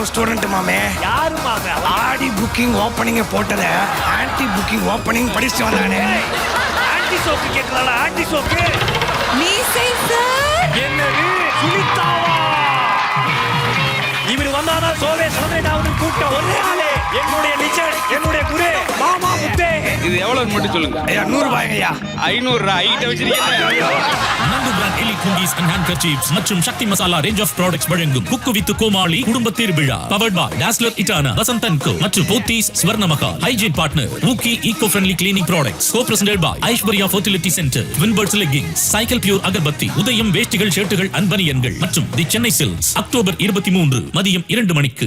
Love student மாமே. யாரு மாமே? ஆடி booking opening போட்டத anti booking opening படிச்சு வந்தானே. ஆன்டி சோக்கு கேக்குறாள? ஆன்டி சோக்கு மீசை சார். என்னது சுனிதாவா? இவர் வந்தானா சோவே சோவேடாவுன்னு கூட்ட ஒரே ஆளே. என்னுடைய லிஜெண்ட், என்னுடைய குரு மாமா முத்தே. இது எவ்வளவு மட்டும் சொல்லுங்க. 100 ரூபாய்யா. 500 ஐட்ட வச்சிருக்கீங்க. நந்து பிராண்ட் எலி குங்கீஸ் அண்ட் ஹேண்ட்கர்ச்சீப்ஸ் மற்றும் சக்தி மசாலா ரேஞ்ச் ஆஃப் ப்ராடக்ட்ஸ் வழங்கும் குக்கு வித் கோமாளி குடும்ப திருவிழா பவர்ட் பை டாஸ்லர் இட்டானா வசந்தன் கோ மற்றும் Pothys Swarnamahal. Hygiene partner ஊக்கி eco friendly cleaning products. Co presented by Aishwarya fertility centre, வின்பர்ட்ஸ் leggings, cycle pure agarbatti, உதயம் வேஷ்டிகள் ஷர்ட்டுகள் அன்பனியன்கள் மற்றும் தி சென்னை சில்க்ஸ். அக்டோபர் 23 மதியம் 2 மணிக்கு